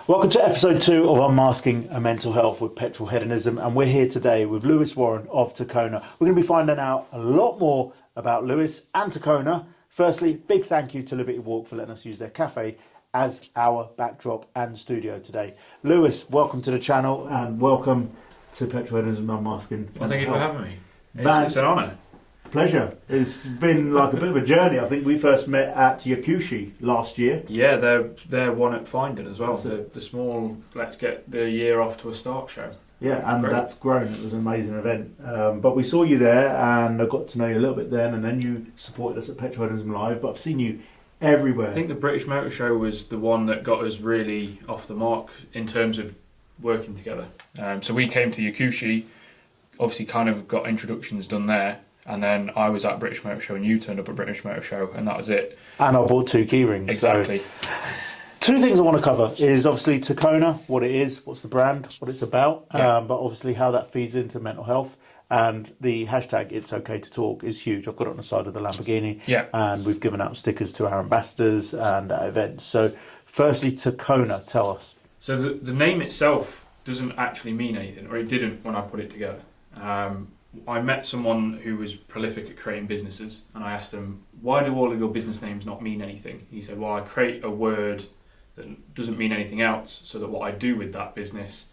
Welcome to episode 2 of Unmasking Mental Health with Petrolheadonism, and we're here today with Lewis Warren of Takona. We're going to be finding out a lot more about Lewis and Takona. Firstly, big thank you to Liberty Walk for letting us use their cafe as our backdrop and studio today. Lewis, welcome to the channel and welcome to Petrolheadonism Unmasking. Well, thank you for having me. It's an honour. Pleasure. It's been like a bit of a journey. I think we first met at Yakushi last year. Yeah, they're one at Finding as well. The small let's get the year off to a start show. Yeah, and that's grown. It was an amazing event. But we saw you there and I got to know you a little bit then, and then you supported us at Petrolheadonism Live, but I've seen you everywhere. I think the British Motor Show was the one that got us really off the mark in terms of working together. So we came to Yakushi, obviously kind of got introductions done there. And then I was at British Motor Show and you turned up at British Motor Show and that was it. And I bought 2 key rings. Exactly. So, 2 things I want to cover is obviously Takona, what it is, what's the brand, what it's about, but obviously how that feeds into mental health. And the hashtag itsoktotalk is huge. I've got it on the side of the Lamborghini. Yeah. And we've given out stickers to our ambassadors and at events. So firstly, Takona, tell us. So the name itself doesn't actually mean anything, or it didn't when I put it together. I met someone who was prolific at creating businesses and I asked him, why do all of your business names not mean anything? He said, well, I create a word that doesn't mean anything else so that what I do with that business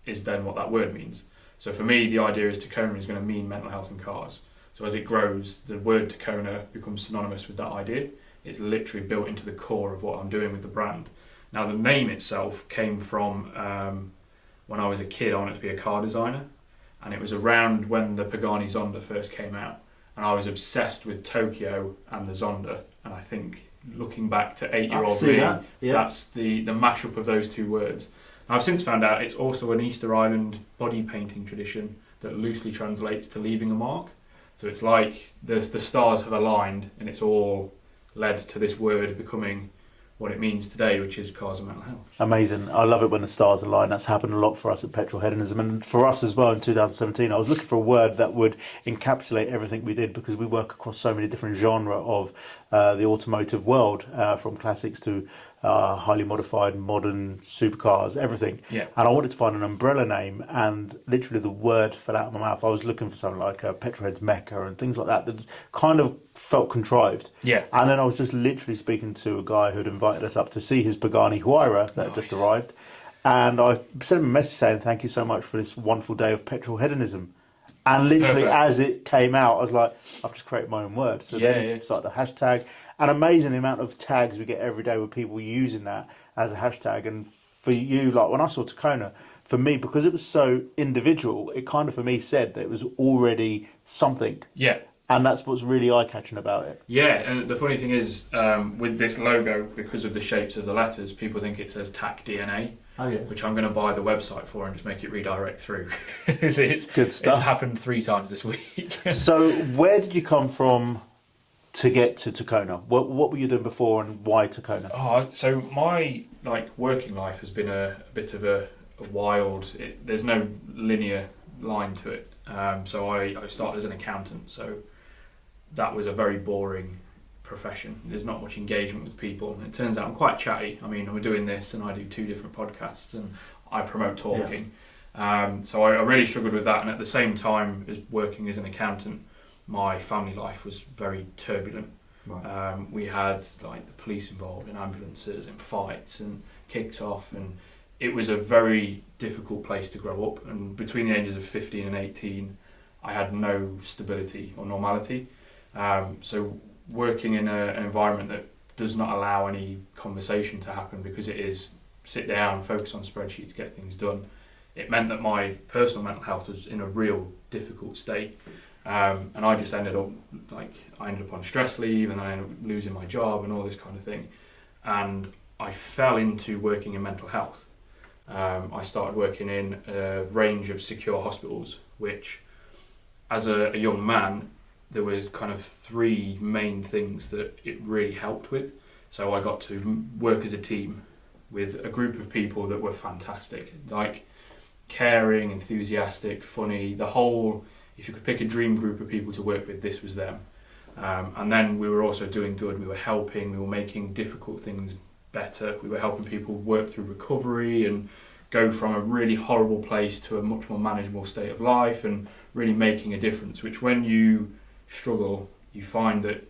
is then what that word means. So for me, the idea is Takona is going to mean mental health and cars. So as it grows, the word Takona becomes synonymous with that idea. It's literally built into the core of what I'm doing with the brand. Now the name itself came from when I was a kid, I wanted to be a car designer. And it was around when the Pagani Zonda first came out. And I was obsessed with Tokyo and the Zonda. And I think, looking back to 8-year-old me, that's the mashup of those 2 words. And I've since found out it's also an Easter Island body painting tradition that loosely translates to leaving a mark. So it's like the stars have aligned and it's all led to this word becoming what it means today, which is cars and mental health. Amazing. I love it when the stars align. That's happened a lot for us at Petrolheadonism and for us as well in 2017. I was looking for a word that would encapsulate everything we did because we work across so many different genres of the automotive world, from classics to highly modified modern supercars, everything. Yeah. And I wanted to find an umbrella name and literally the word fell out of my mouth. I was looking for something like Petrolheads Mecca and things like that kind of felt contrived. Yeah. And then I was just literally speaking to a guy who'd invited us up to see his Pagani Huayra that had just arrived. And I sent him a message saying, thank you so much for this wonderful day of Petrolheadonism. And literally as it came out, I was like, I've just created my own word. So then started the hashtag. An amazing amount of tags we get every day with people using that as a hashtag. And for you, like when I saw Takona, for me, because it was so individual, it kind of for me said that it was already something. Yeah. And that's what's really eye-catching about it. Yeah, and the funny thing is, with this logo, because of the shapes of the letters, people think it says TAC DNA, which I'm going to buy the website for and just make it redirect through. It's good stuff. It's happened 3 times this week. So where did you come from to get to Takona? What were you doing before and why Takona? So my working life has been a bit of a wild, there's no linear line to it. So I started as an accountant, so that was a very boring profession. There's not much engagement with people, and it turns out I'm quite chatty. I mean, we're doing this and I do 2 different podcasts and I promote talking. So I really struggled with that, and at the same time as working as an accountant, my family life was very turbulent. Right. We had the police involved in ambulances and fights and kicks off, and it was a very difficult place to grow up. And between the ages of 15 and 18, I had no stability or normality. So working in an environment that does not allow any conversation to happen because it is sit down, focus on spreadsheets, get things done, it meant that my personal mental health was in a real difficult state. And I just ended up on stress leave, and then I ended up losing my job and all this kind of thing. And I fell into working in mental health. I started working in a range of secure hospitals, which as a young man, there were kind of 3 main things that it really helped with. So I got to work as a team with a group of people that were fantastic, caring, enthusiastic, funny, the whole, if you could pick a dream group of people to work with, this was them. And then we were also doing good, we were helping, we were making difficult things better. We were helping people work through recovery and go from a really horrible place to a much more manageable state of life, and really making a difference, which when you struggle, you find that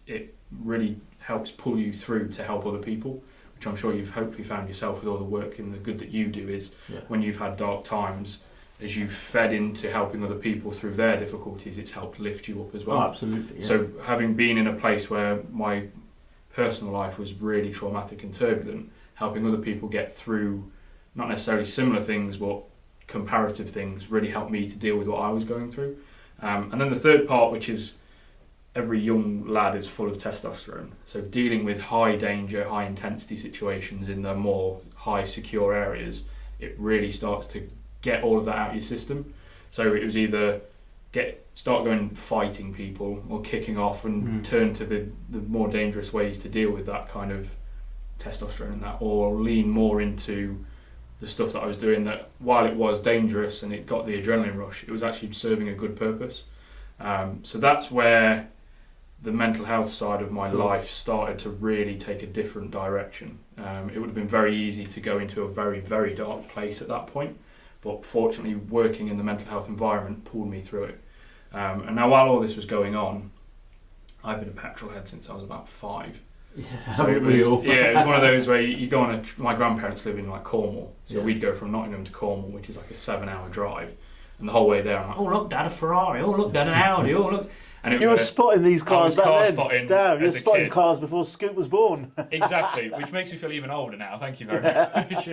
it really helps pull you through to help other people, which I'm sure you've hopefully found yourself with all the work and the good that you do is when you've had dark times, as you've fed into helping other people through their difficulties, it's helped lift you up as well. Oh, absolutely. Yeah. So having been in a place where my personal life was really traumatic and turbulent, helping other people get through not necessarily similar things but comparative things really helped me to deal with what I was going through. And then the third part, which is every young lad is full of testosterone, so dealing with high danger, high intensity situations in the more high secure areas, it really starts to get all of that out of your system. So it was either start going fighting people or kicking off and turn to the more dangerous ways to deal with that kind of testosterone and that, or lean more into the stuff that I was doing that while it was dangerous and it got the adrenaline rush, it was actually serving a good purpose. So that's where the mental health side of my life started to really take a different direction. It would have been very easy to go into a very, very dark place at that point, but fortunately working in the mental health environment pulled me through it. And now while all this was going on, I've been a petrolhead since I was about 5. Yeah, so it was one of those where you go on my grandparents live in like Cornwall, so we'd go from Nottingham to Cornwall, which is like a 7-hour drive, and the whole way there I'm like, oh look, Dad, a Ferrari, oh look, Dad, an Audi, oh look. And you were spotting these cars back then. Damn, you were spotting kid. cars before Scoot was born. Exactly, which makes me feel even older now. Thank you very much.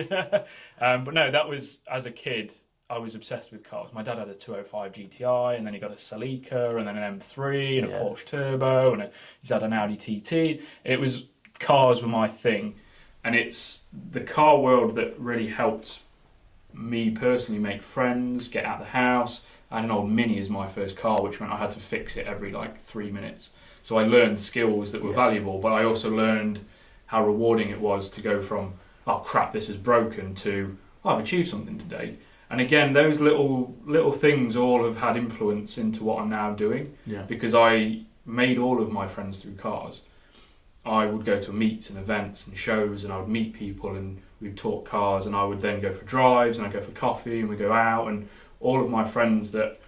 But no, that was, as a kid, I was obsessed with cars. My dad had a 205 GTI, and then he got a Celica, and then an M3, and a Porsche Turbo, and he's had an Audi TT. Cars were my thing, and it's the car world that really helped me personally make friends, get out of the house. I had an old Mini as my first car, which meant I had to fix it every like 3 minutes. So I learned skills that were valuable, but I also learned how rewarding it was to go from, oh crap, this is broken, to, oh, I've achieved something today. And again, those little things all have had influence into what I'm now doing, because I made all of my friends through cars. I would go to meets and events and shows, and I would meet people, and we'd talk cars, and I would then go for drives, and I'd go for coffee, and we'd go out, and all of my friends, that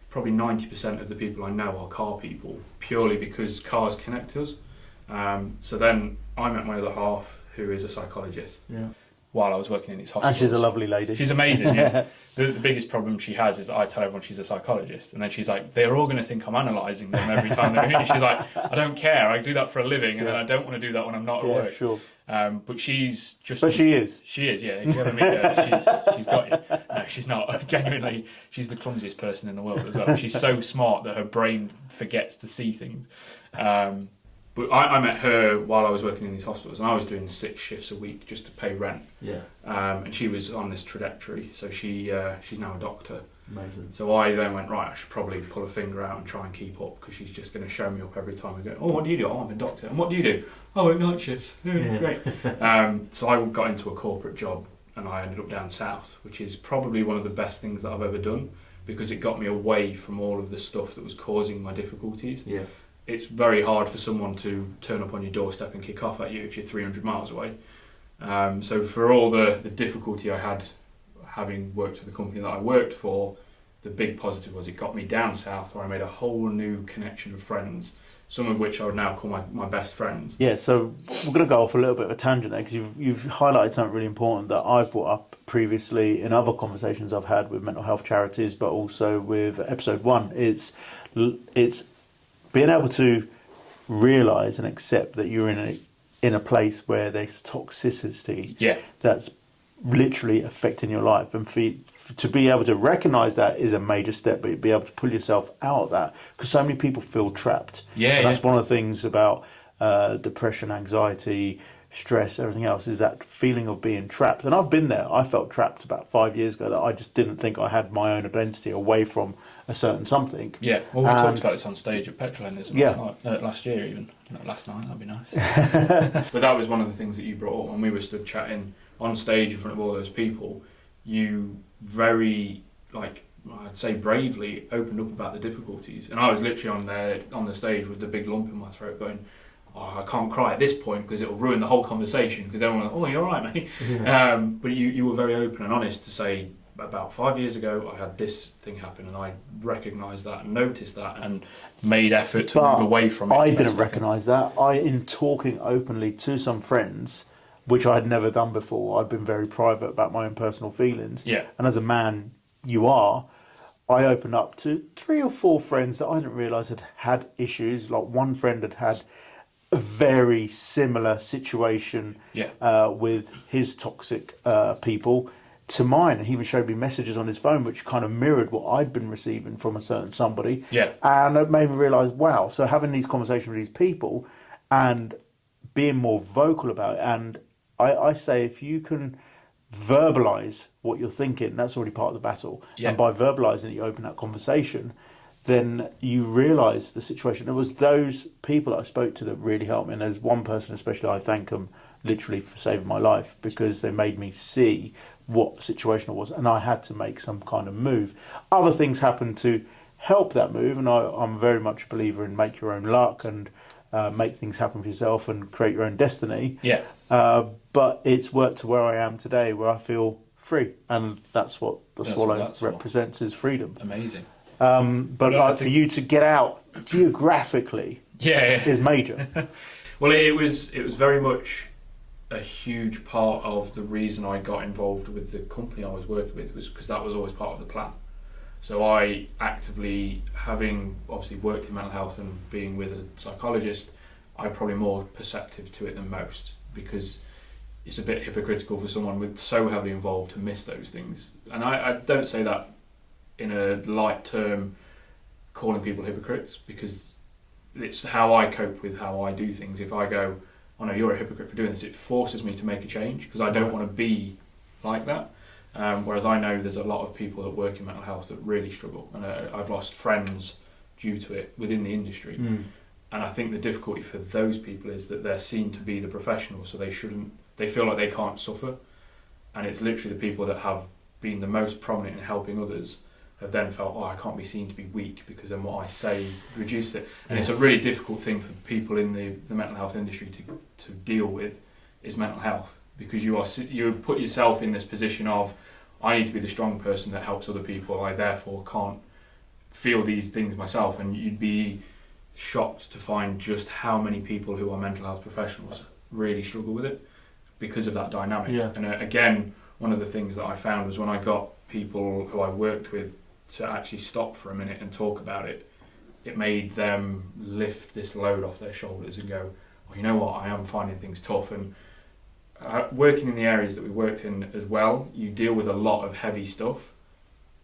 probably 90% of the people I know are car people, purely because cars connect us. So then I met my other half, who is a psychologist. While I was working in these hospitals. And she's a lovely lady. She's amazing, yeah. The biggest problem she has is that I tell everyone she's a psychologist, and then she's like, they're all going to think I'm analysing them every time they're in. She's like, I don't care, I do that for a living, and then I don't want to do that when I'm not at work. Sure. But she's just... But she is. She is, yeah. If you ever meet her, she's got you. No, she's not. Genuinely, she's the clumsiest person in the world as well. She's so smart that her brain forgets to see things. But I met her while I was working in these hospitals, and I was doing 6 shifts a week just to pay rent. And she was on this trajectory, so she's now a doctor. Amazing. So I then went, right, I should probably pull a finger out and try and keep up, because she's just going to show me up every time I go, oh, what do you do? Oh, I'm a doctor. And what do you do? Oh, I work night shifts. Great. So I got into a corporate job, and I ended up down south, which is probably one of the best things that I've ever done, because it got me away from all of the stuff that was causing my difficulties. It's very hard for someone to turn up on your doorstep and kick off at you if you're 300 miles away. So for all the difficulty I had having worked for the company that I worked for, the big positive was it got me down south, where I made a whole new connection of friends, some of which I would now call my best friends. Yeah, so we're going to go off a little bit of a tangent there, because you've highlighted something really important that I've brought up previously in other conversations I've had with mental health charities, but also with episode 1. It's being able to realise and accept that you're in a place where there's toxicity that's literally affecting your life, and to be able to recognise that is a major step, but be able to pull yourself out of that, because so many people feel trapped. That's one of the things about depression, anxiety, stress, everything else, is that feeling of being trapped. And I've been there. I felt trapped about 5 years ago, that I just didn't think I had my own identity away from a certain something. Yeah, well, we talked about this on stage at Petrolheadonism last year, even. Last night, that'd be nice. But that was one of the things that you brought up when we were stood chatting on stage in front of all those people. You very, I'd say bravely, opened up about the difficulties. And I was literally on the stage with the big lump in my throat going, oh, I can't cry at this point because it'll ruin the whole conversation, because everyone's like, oh, you're all right, mate. Yeah. But you were very open and honest to say, about 5 years ago, I had this thing happen, and I recognised that and noticed that and made effort to move away from it. I didn't recognise that. In talking openly to some friends, which I had never done before, I'd been very private about my own personal feelings. Yeah. And as a man, you are. I opened up to 3 or 4 friends that I didn't realise had issues. Like one friend had a very similar situation with his toxic people to mine. And he even showed me messages on his phone which kind of mirrored what I'd been receiving from a certain somebody. Yeah. And it made me realise, wow, so having these conversations with these people and being more vocal about it. And I say, if you can verbalise what you're thinking, that's already part of the battle. Yeah. And by verbalising it, you open that conversation, then you realise the situation. It was those people that I spoke to that really helped me. And there's one person especially, I thank them literally for saving my life, because they made me see what situation it was, and I had to make some kind of move. Other things happened to help that move, and I'm very much a believer in make your own luck and make things happen for yourself and create your own destiny. Yeah. But it's worked to where I am today, where I feel free, and that's what the swallow represents, is freedom. Amazing. But like, for you to get out geographically, is major. Well, it was very much a huge part of the reason I got involved with the company I was working with, was because that was always part of the plan. So I actively, having obviously worked in mental health and being with a psychologist, I'm probably more perceptive to it than most, because it's a bit hypocritical for someone with so heavily involved to miss those things. And I don't say that in a light term, calling people hypocrites, because it's how I cope with how I do things. If I go, oh no, you're a hypocrite for doing this, it forces me to make a change, because I don't want to be like that. Whereas I know there's a lot of people that work in mental health that really struggle, and I've lost friends due to it within the industry. And I think the difficulty for those people is that they're seen to be the professionals, so they feel like they can't suffer. And it's literally the people that have been the most prominent in helping others have then felt, oh, I can't be seen to be weak, because then what I say reduces it. And it's a really difficult thing for people in the mental health industry to deal with, is mental health, because you put yourself in this position of, I need to be the strong person that helps other people, I therefore can't feel these things myself. And you'd be shocked to find just how many people who are mental health professionals really struggle with it because of that dynamic. And again, one of the things that I found was when I got people who I worked with to actually stop for a minute and talk about it, it made them lift this load off their shoulders and go, well, you know what, I am finding things tough. And working in the areas that we worked in as well, you deal with a lot of heavy stuff,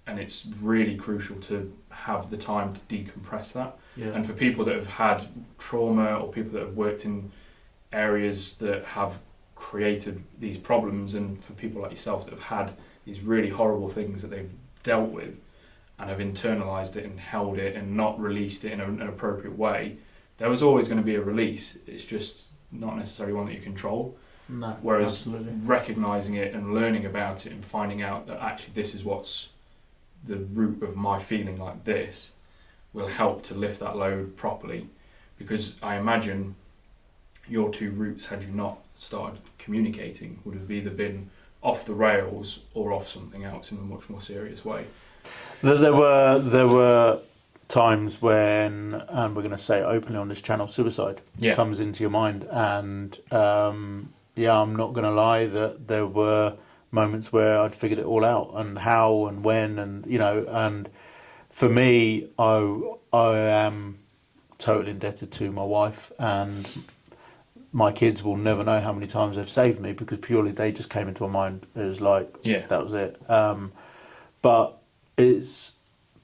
and it's really crucial to have the time to decompress that. And for people that have had trauma, or people that have worked in areas that have created these problems, and for people like yourself that have had these really horrible things that they've dealt with and have internalised it and held it and not released it in an appropriate way, there was always going to be a release. It's just not necessarily one that you control. No, whereas absolutely. recognising it and learning about it and finding out that actually this is what's the root of my feeling like this will help to lift that load properly. Because I imagine your two routes, had you not started communicating, would have either been off the rails or off something else in a much more serious way. There were times when, and we're going to say openly on this channel, suicide comes into your mind, and I'm not going to lie that there were moments where I'd figured it all out, and how and when, and and for me, I am totally indebted to my wife, and my kids will never know how many times they've saved me, because purely they just came into my mind. It was like, that was it. But it's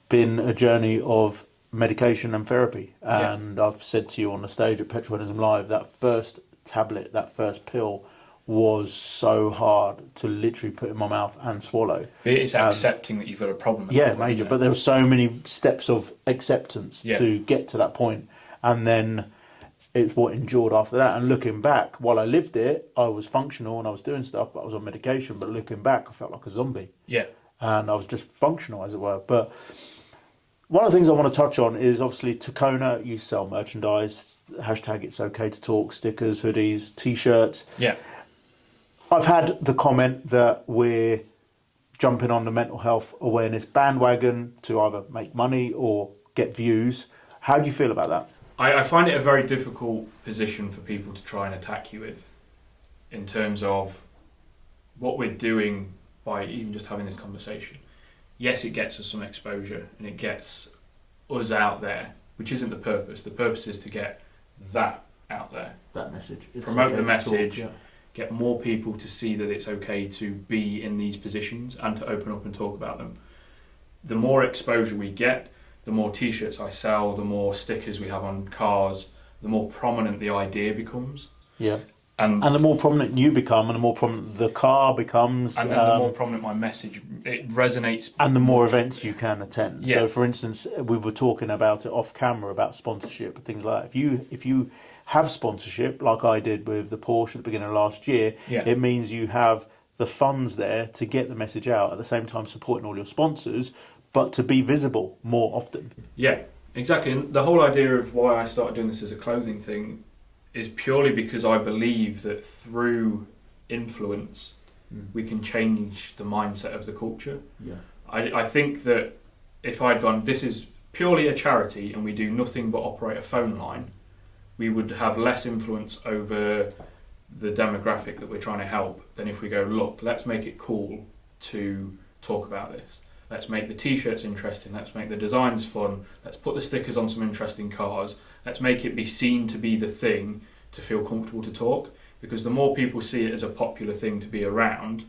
been a journey of medication and therapy. And I've said to you on the stage at Petrolheadonism Live, that first tablet, that first pill was so hard to literally put in my mouth and swallow. It's accepting that you've got a problem. Major. But there were so many steps of acceptance to get to that point. And then it's what endured after that. And looking back, while I lived it, I was functional and I was doing stuff, but I was on medication. But looking back, I felt like a zombie. And I was just functional, as it were. But one of the things I want to touch on is, obviously, Takona, you sell merchandise. hashtag it's okay to talk, stickers, hoodies, t-shirts. Yeah. I've had the comment that we're jumping on the mental health awareness bandwagon to either make money or get views. How do you feel about that? I find it a very difficult position for people to try and attack you with, in terms of what we're doing by even just having this conversation. Yes, it gets us some exposure and it gets us out there, which isn't the purpose. The purpose is to get that out there. That message. Promote the message, get more people to see that it's okay to be in these positions and to open up and talk about them. The more exposure we get, the more t-shirts I sell, the more stickers we have on cars, the more prominent the idea becomes. Yeah. And the more prominent you become, and the more prominent the car becomes, and then the more prominent my message, it resonates. And the more events you can attend. Yeah. So, for instance, we were talking about it off camera about sponsorship and things like that. If you have sponsorship, like I did with the Porsche at the beginning of last year, it means you have the funds there to get the message out at the same time supporting all your sponsors, but to be visible more often. Yeah, exactly. And the whole idea of why I started doing this as a clothing thing is purely because I believe that through influence we can change the mindset of the culture. Yeah. I think that if I'd gone, this is purely a charity and we do nothing but operate a phone line, we would have less influence over the demographic that we're trying to help than if we go, look, let's make it cool to talk about this. Let's make the t-shirts interesting, let's make the designs fun, let's put the stickers on some interesting cars, let's make it be seen to be the thing to feel comfortable to talk, because the more people see it as a popular thing to be around,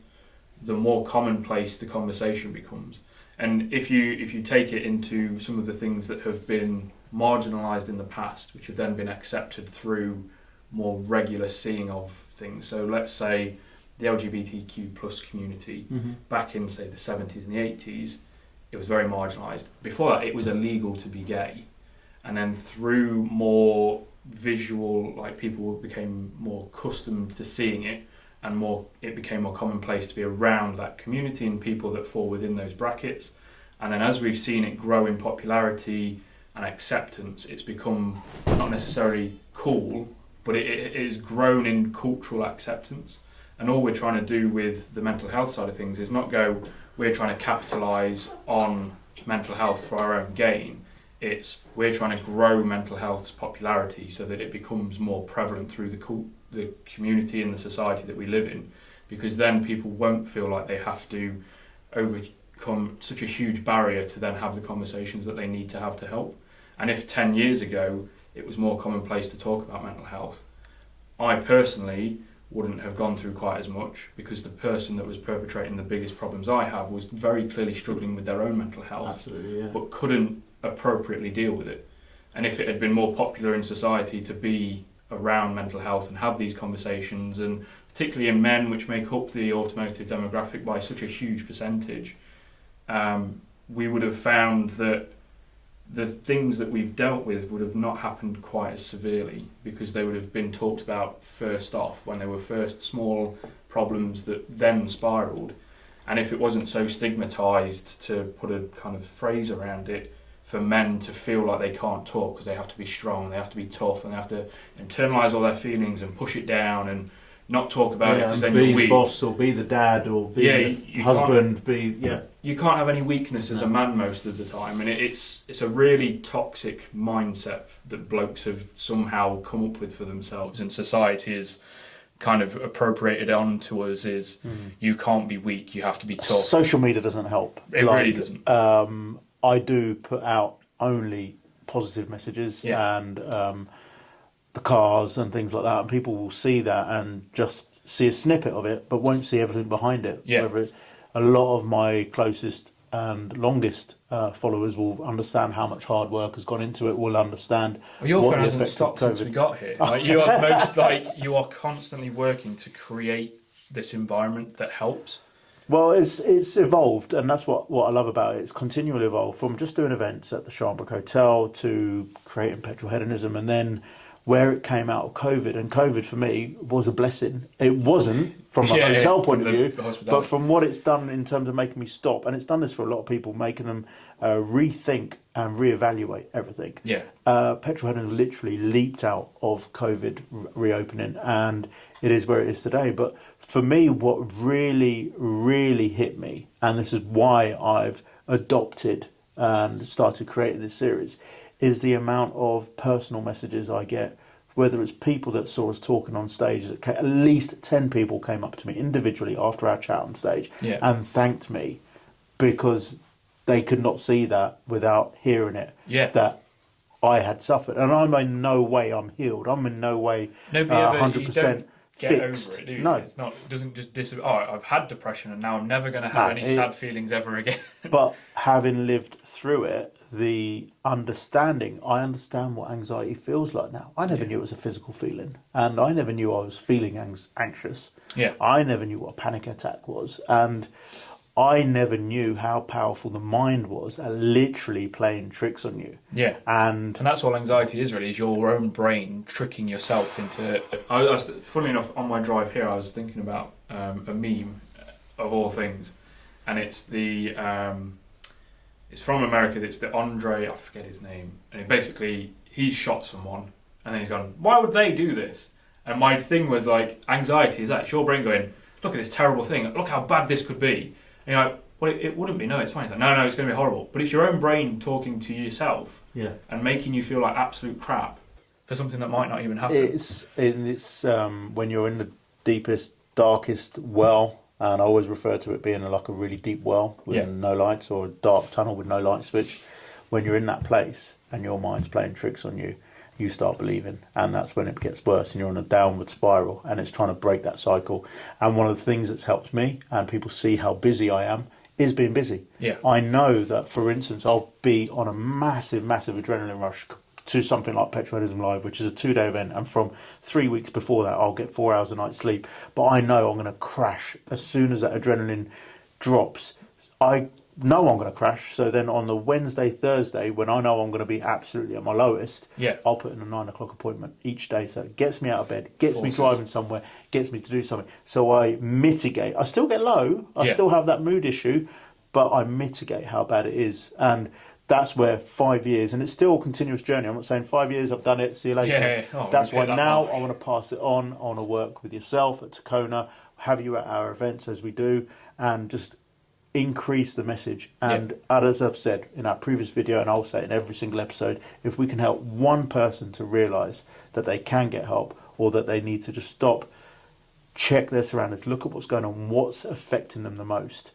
the more commonplace the conversation becomes. And if you take it into some of the things that have been marginalised in the past, which have then been accepted through more regular seeing of things, so let's say the LGBTQ plus community, back in, say, the 70s and the 80s, it was very marginalised. Before that, it was illegal to be gay. And then through more visual, like, people became more accustomed to seeing it, and it became more commonplace to be around that community and people that fall within those brackets. And then as we've seen it grow in popularity and acceptance, it's become not necessarily cool, but it is grown in cultural acceptance. And all we're trying to do with the mental health side of things is not go, we're trying to capitalise on mental health for our own gain. It's we're trying to grow mental health's popularity so that it becomes more prevalent through the community and the society that we live in, because then people won't feel like they have to overcome such a huge barrier to then have the conversations that they need to have to help. And if 10 years ago it was more commonplace to talk about mental health, I personally wouldn't have gone through quite as much, because the person that was perpetrating the biggest problems I have was very clearly struggling with their own mental health. Absolutely, yeah. But couldn't appropriately deal with it. And if it had been more popular in society to be around mental health and have these conversations, and particularly in men, which make up the automotive demographic by such a huge percentage, we would have found that the things that we've dealt with would have not happened quite as severely, because they would have been talked about first off when they were first small problems that then spiralled. And if it wasn't so stigmatised, to put a kind of phrase around it, for men to feel like they can't talk because they have to be strong, they have to be tough, and they have to internalise all their feelings and push it down and not talk about it, because then you're weak. Be the boss, or be the dad, or be the husband. You can't have any weakness as a man most of the time, and it's a really toxic mindset that blokes have somehow come up with for themselves, and society is kind of appropriated onto us is you can't be weak, you have to be tough. Social media doesn't help. It really doesn't. I do put out only positive messages and the cars and things like that, and people will see that and just see a snippet of it, but won't see everything behind it. Yeah. A lot of my closest and longest followers will understand how much hard work has gone into it, will understand. Well, your phone hasn't stopped since we got here. You are constantly working to create this environment that helps. Well, it's evolved, and that's what I love about it. It's continually evolved, from just doing events at the Sharnbrook Hotel to creating Petrolheadonism, and then where it came out of COVID, and COVID for me was a blessing. It wasn't from a hotel point of view, but from what it's done in terms of making me stop, and it's done this for a lot of people, making them rethink and reevaluate everything. Yeah. Petrolheadonism literally leaped out of COVID reopening, and it is where it is today. But for me, what really, really hit me, and this is why I've adopted and started creating this series, is the amount of personal messages I get, whether it's people that saw us talking on stage. At least 10 people came up to me individually after our chat on stage and thanked me because they could not see that without hearing it, that I had suffered. And I'm in no way I'm healed. I'm in no way 100% fixed. Over it, do you? No. It's not, it doesn't just disappear. Oh, I've had depression and now I'm never going to have any sad feelings ever again. But having lived through it, the understanding, I understand what anxiety feels like now. I never knew it was a physical feeling, and I never knew I was feeling anxious. Yeah. I never knew what a panic attack was, and I never knew how powerful the mind was at literally playing tricks on you. Yeah. And that's all anxiety is really, is your own brain tricking yourself into... I was, funnily enough, on my drive here, I was thinking about a meme of all things, and it's the... it's from America. It's the Andre, I forget his name, and he's shot someone, and then he's gone, why would they do this? And my thing was like, anxiety is that it's your brain going, look at this terrible thing, look how bad this could be. And you're like, well, it wouldn't be. No, it's fine. It's like, no, it's going to be horrible. But it's your own brain talking to yourself, and making you feel like absolute crap for something that might not even happen. It's when you're in the deepest, darkest well. And I always refer to it being like a really deep well with no lights, or a dark tunnel with no light switch. When you're in that place and your mind's playing tricks on you, you start believing. And that's when it gets worse and you're on a downward spiral, and it's trying to break that cycle. And one of the things that's helped me, and people see how busy I am, is being busy. Yeah. I know that, for instance, I'll be on a massive, massive adrenaline rush to something like Petrolheadonism Live, which is a 2-day event, and from 3 weeks before that I'll get 4 hours a night sleep, but I know I'm going to crash as soon as that adrenaline drops. I know I'm going to crash, so then on the Wednesday, Thursday, when I know I'm going to be absolutely at my lowest, I'll put in a 9 o'clock appointment each day, so it gets me out of bed, gets me driving somewhere, gets me to do something, so I mitigate. I still get low, I still have that mood issue, but I mitigate how bad it is. And that's where 5 years, and it's still a continuous journey. I'm not saying 5 years, I've done it, see you later. That's why now I want to pass it on. I want to work with yourself at Takona, have you at our events as we do, and just increase the message. And as I've said in our previous video, and I'll say in every single episode, if we can help one person to realise that they can get help, or that they need to just stop, check their surroundings, look at what's going on, what's affecting them the most,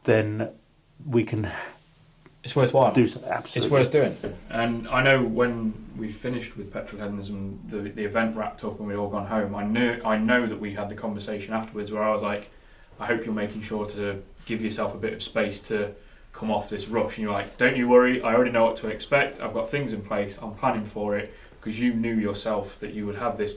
then we can... It's worthwhile. Absolutely. It's worth doing. And I know when we finished with Petrolheadonism, the event wrapped up and we'd all gone home, I know that we had the conversation afterwards where I was like, I hope you're making sure to give yourself a bit of space to come off this rush. And you're like, don't you worry, I already know what to expect. I've got things in place. I'm planning for it, because you knew yourself that you would have this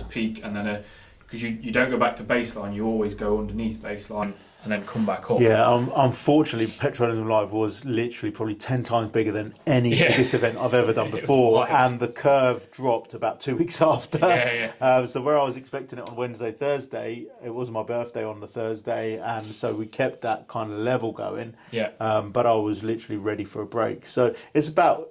peak, and then because you don't go back to baseline, you always go underneath baseline and then come back up. Yeah, unfortunately, Petrolheadonism Live was literally probably 10 times bigger than any biggest event I've ever done before, and the curve dropped about 2 weeks after. So where I was expecting it on Wednesday, Thursday, it was my birthday on the Thursday, and so we kept that kind of level going. But I was literally ready for a break. So it's about,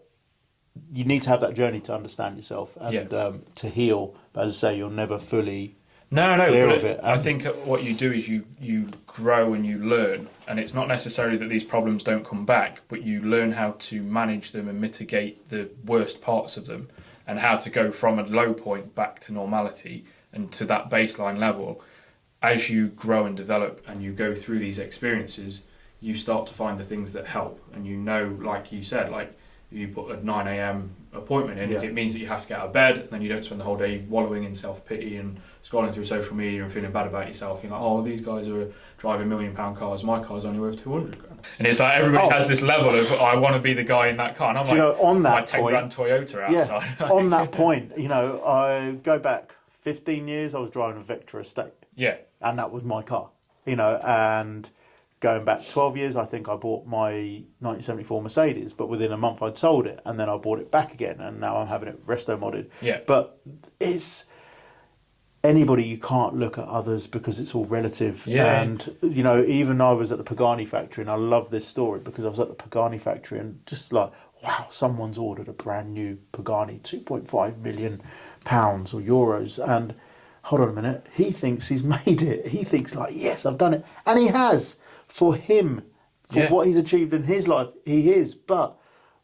you need to have that journey to understand yourself and to heal. But as I say, you'll never fully... No, I think what you do is you grow and you learn, and it's not necessarily that these problems don't come back, but you learn how to manage them and mitigate the worst parts of them, and how to go from a low point back to normality and to that baseline level. As you grow and develop and you go through these experiences, you start to find the things that help, and you know, like you said, like you put a 9 a.m. appointment in, it means that you have to get out of bed, and then you don't spend the whole day wallowing in self-pity and scrolling through social media and feeling bad about yourself. You're like, oh, these guys are driving £1 million cars, my car's only worth 200 grand. And it's like everybody has this level of, I want to be the guy in that car. And I'm like, on that my 10 grand Toyota outside. On that point, I go back 15 years, I was driving a Vectra Estate. Yeah. And that was my car, and going back 12 years, I think I bought my 1974 Mercedes, but within a month I'd sold it, and then I bought it back again, and now I'm having it resto modded. Yeah. But it's anybody, you can't look at others because it's all relative. Yeah. And, you know, even I was at the Pagani factory, and I love this story because I was at the Pagani factory and just like, wow, someone's ordered a brand new Pagani, £2.5 million or euros. And hold on a minute, he thinks he's made it. He thinks like, yes, I've done it. And he has. For him, for what he's achieved in his life, he is. But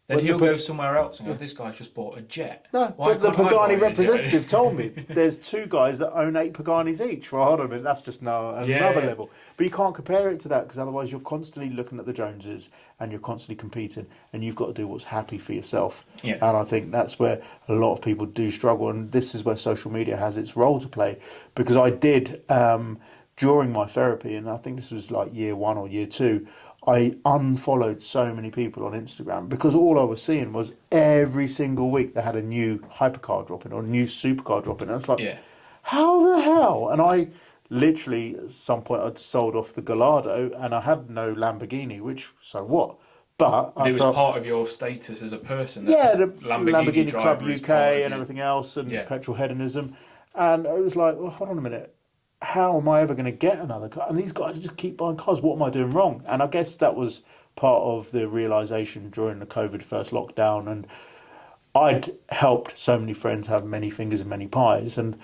then he'll go somewhere else and go, this guy's just bought a jet. No, the Pagani representative told me there's two guys that own 8 Paganis each. Well, hold on a minute, that's just another level. But you can't compare it to that because otherwise you're constantly looking at the Joneses and you're constantly competing, and you've got to do what's happy for yourself. Yeah. And I think that's where a lot of people do struggle, and this is where social media has its role to play. Because I did, during my therapy, and I think this was like year 1 or year 2, I unfollowed so many people on Instagram because all I was seeing was every single week they had a new hypercar dropping or a new supercar dropping. And I was like, how the hell? And I literally, at some point, I'd sold off the Gallardo and I had no Lamborghini, which, so what? But it was part of your status as a person. That the Lamborghini Club UK and everything else, and Petrolheadonism. And it was like, well, hold on a minute. How am I ever going to get another car? And these guys just keep buying cars. What am I doing wrong? And I guess that was part of the realisation during the COVID first lockdown. And I'd helped so many friends have many fingers and many pies. And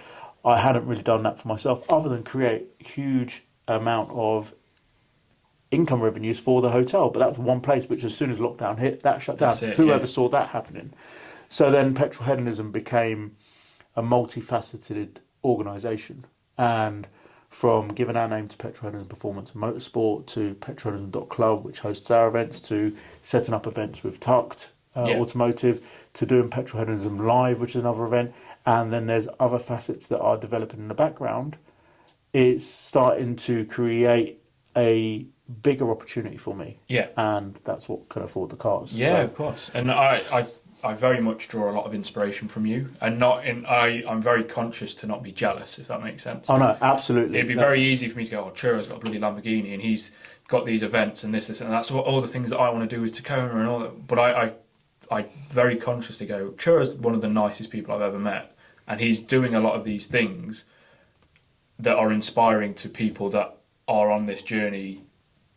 I hadn't really done that for myself other than create a huge amount of income revenues for the hotel. But that was one place which as soon as lockdown hit, that shut down. Whoever saw that happening. So then Petrolheadonism became a multifaceted organisation. And from giving our name to Petrolheadonism Performance and Motorsport to petrolheadonism.club, which hosts our events, to setting up events with Tucked Automotive, to doing Petrolheadonism Live, which is another event, and then there's other facets that are developing in the background, it's starting to create a bigger opportunity for me. Yeah. And that's what can afford the cars. Yeah, so. Of course. And I very much draw a lot of inspiration from you, and I'm very conscious to not be jealous, if that makes sense. Oh no, absolutely. It'd be very easy for me to go, Churro's got a bloody Lamborghini and he's got these events and this, and that's all the things that I want to do with Takona and all that. But I very consciously go, Churro's one of the nicest people I've ever met, and he's doing a lot of these things that are inspiring to people that are on this journey,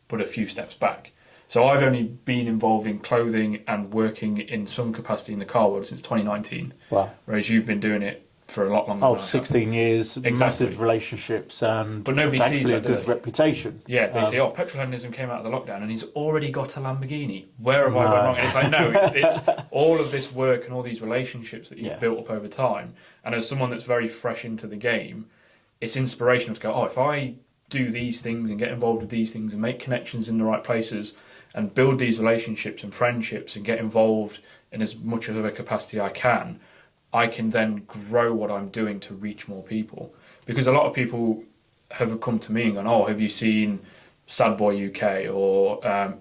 but a few steps back. So I've only been involved in clothing and working in some capacity in the car world since 2019. Wow. Whereas you've been doing it for a lot longer. Oh, 16 years, massive relationships, and but nobody sees that, a good reputation. Yeah, they say, Petrolheadonism came out of the lockdown and he's already got a Lamborghini. Where have I gone wrong? And it's like, no, it's all of this work and all these relationships that you've built up over time. And as someone that's very fresh into the game, it's inspirational to go, if I do these things and get involved with these things and make connections in the right places and build these relationships and friendships and get involved in as much of a capacity I can then grow what I'm doing to reach more people. Because a lot of people have come to me and gone, have you seen Sad Boy UK or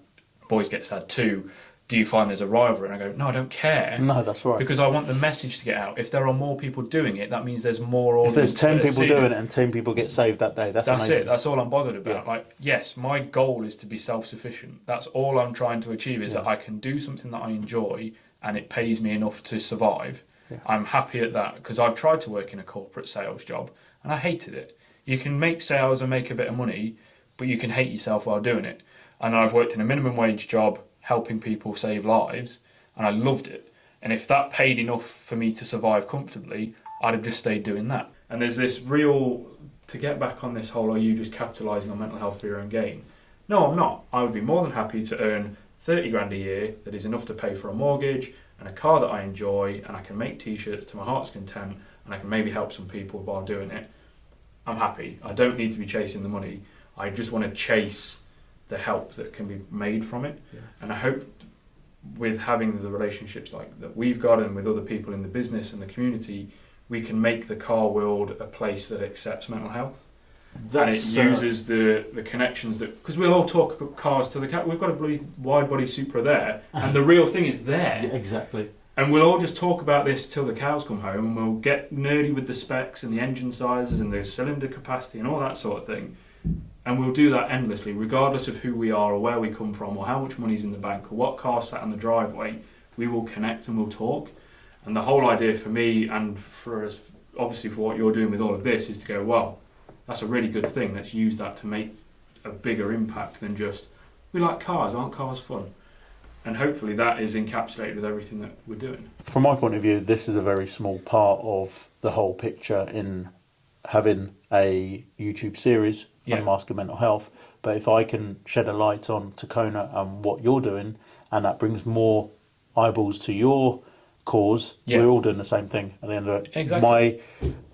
Boys Get Sad 2? Do you find there's a rivalry? And I go, no, I don't care. No, that's right. Because I want the message to get out. If there are more people doing it, that means there's more audience. If there's 10 people doing it and 10 people get saved that day, that's amazing. It. That's all I'm bothered about. Yeah. Like, yes, my goal is to be self-sufficient. That's all I'm trying to achieve, is that I can do something that I enjoy and it pays me enough to survive. Yeah. I'm happy at that, because I've tried to work in a corporate sales job and I hated it. You can make sales and make a bit of money, but you can hate yourself while doing it. And I've worked in a minimum wage job helping people save lives, and I loved it. And if that paid enough for me to survive comfortably, I'd have just stayed doing that. And there's this real, to get back on this whole, are you just capitalising on mental health for your own gain? No, I'm not. I would be more than happy to earn 30 grand a year that is enough to pay for a mortgage and a car that I enjoy, and I can make t-shirts to my heart's content, and I can maybe help some people while doing it. I'm happy. I don't need to be chasing the money. I just want to chase the help that can be made from it. Yeah. And I hope with having the relationships like that we've got and with other people in the business and the community, we can make the car world a place that accepts mental health. And it uses the connections that, because we'll all talk about cars till the cat, we've got a bloody wide body Supra there, and the real thing is there. Yeah, exactly. And we'll all just talk about this till the cows come home, and we'll get nerdy with the specs and the engine sizes and the cylinder capacity and all that sort of thing. And we'll do that endlessly, regardless of who we are or where we come from or how much money's in the bank or what car sat on the driveway. We will connect and we'll talk. And the whole idea for me and for us, obviously for what you're doing with all of this, is to go, well, that's a really good thing. Let's use that to make a bigger impact than just, we like cars, aren't cars fun? And hopefully that is encapsulated with everything that we're doing. From my point of view, this is a very small part of the whole picture in having a YouTube series, Unmasking Mental Health. But if I can shed a light on Takona and what you're doing, and that brings more eyeballs to your cause, we're all doing the same thing at the end of it. Exactly.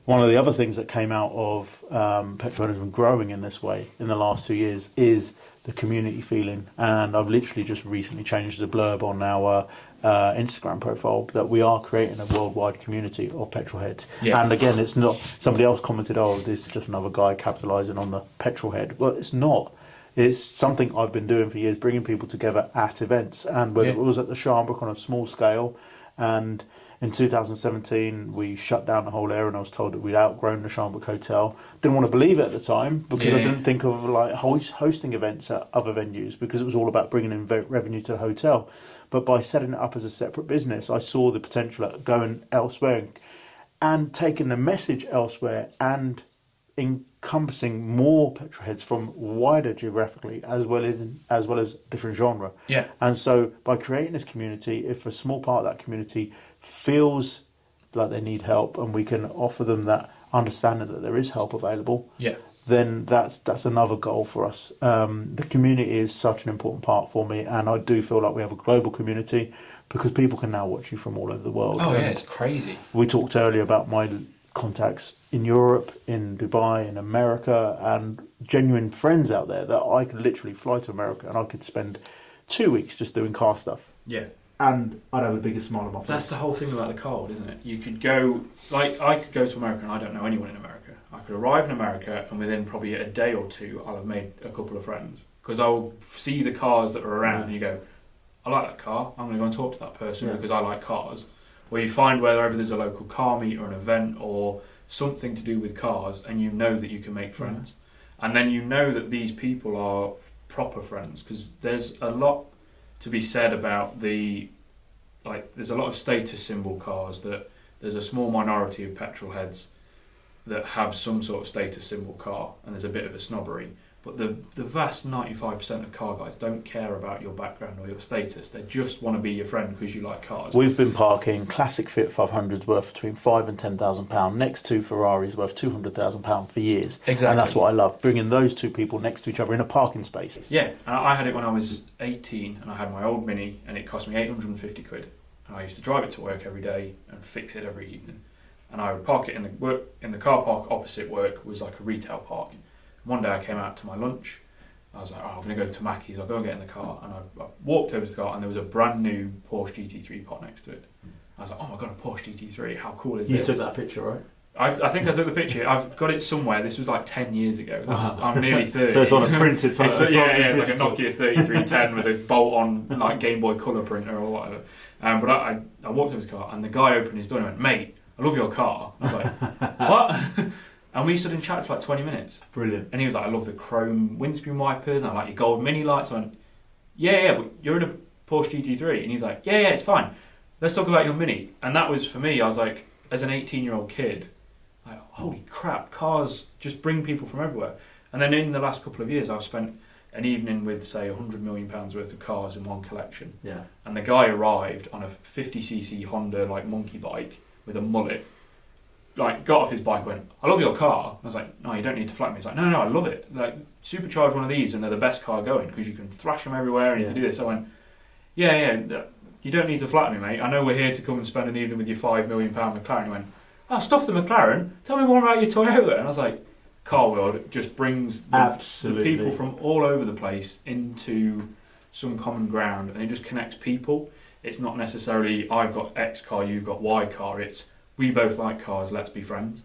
One of the other things that came out of petrolheadonism growing in this way in the last 2 years is the community feeling. And I've literally just recently changed the blurb on our Instagram profile that we are creating a worldwide community of petrolheads. And again, it's not, somebody else commented, oh, this is just another guy capitalising on the petrolhead. Well, it's not. It's something I've been doing for years, bringing people together at events. And whether it was at the Sharnbrook on a small scale, and in 2017 we shut down the whole area, and I was told that we'd outgrown the Sharnbrook Hotel. Didn't want to believe it at the time, because I didn't think of like hosting events at other venues, because it was all about bringing in revenue to the hotel. But by setting it up as a separate business, I saw the potential at going elsewhere and taking the message elsewhere and encompassing more petrolheads from wider geographically as well as different genre. And so by creating this community, if a small part of that community feels like they need help and we can offer them that understanding that there is help available, then that's another goal for us. The community is such an important part for me, and I do feel like we have a global community because people can now watch you from all over the world. It's crazy. We talked earlier about my contacts in Europe, in Dubai, in America, and genuine friends out there that I could literally fly to America and I could spend 2 weeks just doing car stuff. And I'd have the biggest smile on my face. That's the whole thing about the card, isn't it? You could go, like, I could go to America and I don't know anyone in America. I could arrive in America and within probably a day or two I'll have made a couple of friends. Because I'll see the cars that are around and you go, I like that car, I'm going to go and talk to that person because I like cars. Where you find wherever there's a local car meet or an event or something to do with cars, and you know that you can make friends. And then you know that these people are proper friends, because there's a lot to be said about there's a lot of status symbol cars that there's a small minority of petrolheads that have some sort of status symbol car, and there's a bit of a snobbery. But the vast 95% of car guys don't care about your background or your status. They just want to be your friend because you like cars. We've been parking classic Fiat 500s worth between £5,000 and £10,000 next to Ferraris worth £200,000 for years. Exactly. And that's what I love, bringing those two people next to each other in a parking space. Yeah, and I had it when I was 18, and I had my old Mini, and it cost me 850 quid. And I used to drive it to work every day and fix it every evening. And I would park it in the car park opposite work was like a retail park. One day I came out to my lunch, I was like, I'm going to go to Mackey's, I'll go and get in the car. And I walked over to the car and there was a brand new Porsche GT3 pot next to it. I was like, oh my god, a Porsche GT3, how cool is this? You took that picture, right? I think I took the picture. I've got it somewhere. This was like 10 years ago. I'm nearly 30. So it's on a printed photo. It's like a Nokia 3310 with a bolt-on like Game Boy Colour printer or whatever. But I walked into the car and the guy opened his door and went, mate, I love your car. And I was like, what? And we stood and chatted for like 20 minutes. Brilliant. And he was like, I love the chrome windscreen wipers, and I like your gold mini lights. I went, yeah, but you're in a Porsche GT3. And he's like, yeah, it's fine. Let's talk about your Mini. And that was, for me, I was like, as an 18-year-old kid, like, holy crap, cars just bring people from everywhere. And then in the last couple of years, I've spent an evening with, say, £100 million worth of cars in one collection. Yeah. And the guy arrived on a 50cc Honda, like, monkey bike with a mullet. Like, got off his bike, went, I love your car. I was like, no, you don't need to flatter me. He's like, no, I love it. Like, supercharge one of these and they're the best car going because you can thrash them everywhere and you can do this. I went, yeah, you don't need to flatter me, mate. I know we're here to come and spend an evening with your £5 million McLaren. He went, oh, stuff the McLaren. Tell me more about your Toyota. And I was like, car world just brings the people from all over the place into some common ground, and it just connects people. It's not necessarily, I've got X car, you've got Y car. It's, we both like cars, let's be friends.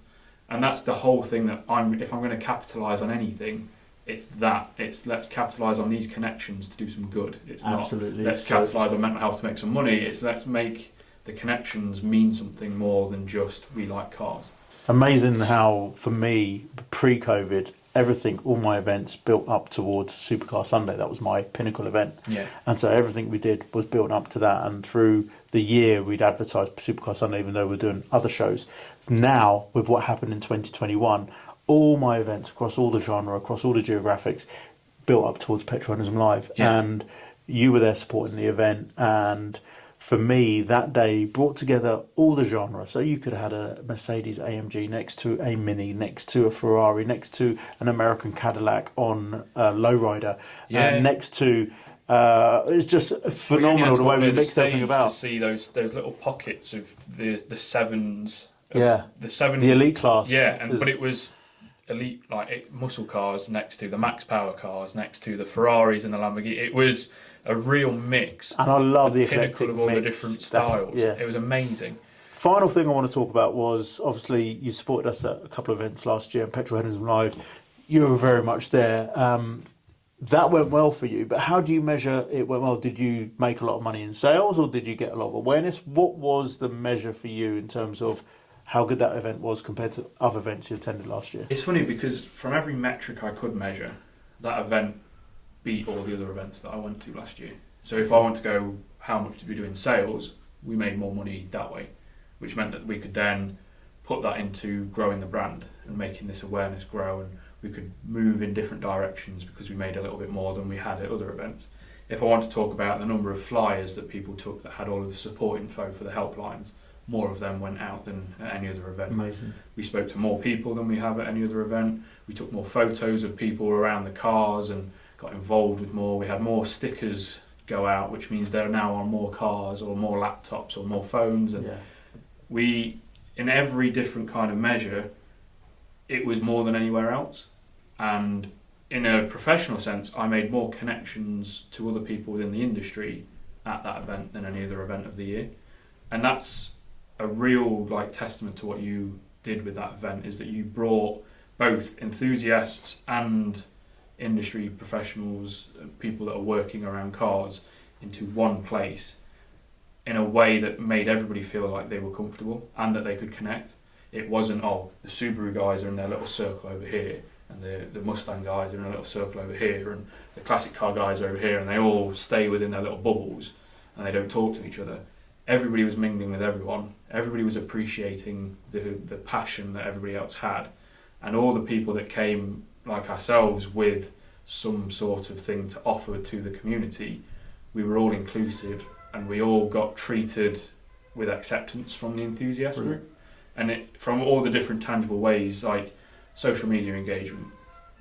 And that's the whole thing that if I'm going to capitalise on anything, it's let's capitalise on these connections to do some good. It's not let's capitalise on mental health to make some money. It's let's make the connections mean something more than just we like cars. Amazing how, for me, pre-COVID, everything, all my events built up towards Supercar Sunday. That was my pinnacle event. Yeah. And so everything we did was built up to that. And through the year, we'd advertise Supercar Sunday, even though we're doing other shows. Now, with what happened in 2021, all my events across all the genre, across all the geographics, built up towards Petrolheadonism Live. Yeah. And you were there supporting the event. And for me, that day brought together all the genre. So you could have had a Mercedes AMG next to a Mini, next to a Ferrari, next to an American Cadillac on a lowrider, next to it's just phenomenal the way we mixed everything about. To see those little pockets of the sevens, the elite class, but it was elite muscle cars next to the max power cars, next to the Ferraris and the Lamborghini. It was a real mix, and I love the pinnacle of all the different styles. It was amazing. Final thing I want to talk about was, obviously, you supported us at a couple of events last year, Petrolheadonism Live. You were very much there. That went well for you, but how do you measure it went well? Did you make a lot of money in sales, or did you get a lot of awareness? What was the measure for you in terms of how good that event was compared to other events you attended last year? It's funny because from every metric I could measure, that event beat all the other events that I went to last year. So if I want to go, how much did we do in sales? We made more money that way, which meant that we could then put that into growing the brand and making this awareness grow, and we could move in different directions because we made a little bit more than we had at other events. If I want to talk about the number of flyers that people took that had all of the support info for the helplines, more of them went out than at any other event. Amazing. We spoke to more people than we have at any other event. We took more photos of people around the cars and got involved with more. We had more stickers go out, which means they're now on more cars or more laptops or more phones. And we, in every different kind of measure, it was more than anywhere else. And in a professional sense, I made more connections to other people within the industry at that event than any other event of the year. And that's a real testament to what you did with that event, is that you brought both enthusiasts and industry professionals, people that are working around cars, into one place in a way that made everybody feel like they were comfortable and that they could connect. It wasn't, the Subaru guys are in their little circle over here, and the Mustang guys are in a little circle over here, and the classic car guys are over here, and they all stay within their little bubbles and they don't talk to each other. Everybody was mingling with everyone. Everybody was appreciating the passion that everybody else had. And all the people that came, like ourselves, with some sort of thing to offer to the community, we were all inclusive, and we all got treated with acceptance from the enthusiast group. And from all the different tangible ways, like social media engagement.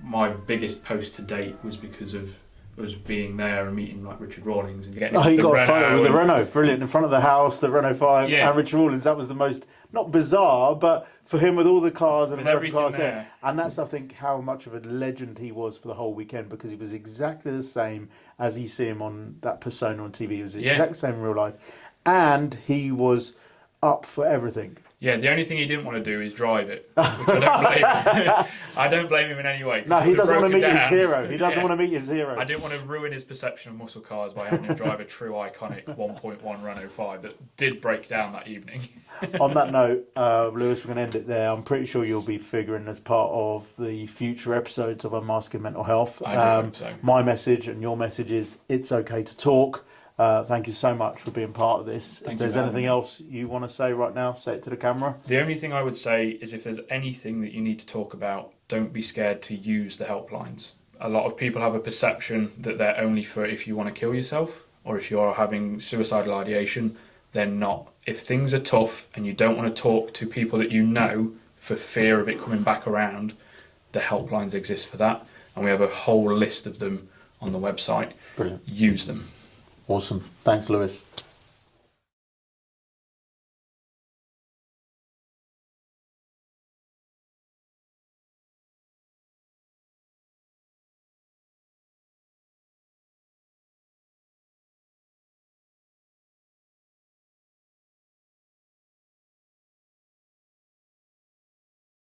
My biggest post to date was because of us being there and meeting Richard Rawlings and getting you got a photo with the Renault, brilliant, in front of the house, the Renault 5, and Richard Rawlings. That was the most, not bizarre, but for him, with all the cars and the cars there. And that's, I think, how much of a legend he was for the whole weekend, because he was exactly the same as you see him on that persona on TV. He was the exact same in real life, and he was up for everything. Yeah, the only thing he didn't want to do is drive it, which I don't blame him. I don't blame him in any way. No, he doesn't want to meet his hero. He doesn't want to meet his hero. I didn't want to ruin his perception of muscle cars by having him drive a true iconic 1.1 Renault 5 that did break down that evening. On that note, Lewis, we're going to end it there. I'm pretty sure you'll be figuring as part of the future episodes of Unmasking Mental Health. I hope so. My message and your message is, it's okay to talk. Thank you so much for being part of this. If there's anything else you want to say right now, say it to the camera. The only thing I would say is, if there's anything that you need to talk about, don't be scared to use the helplines. A lot of people have a perception that they're only for if you want to kill yourself or if you're having suicidal ideation. They're not. If things are tough and you don't want to talk to people that you know for fear of it coming back around, the helplines exist for that. And we have a whole list of them on the website. Brilliant. Use them. Awesome. Thanks, Lewis.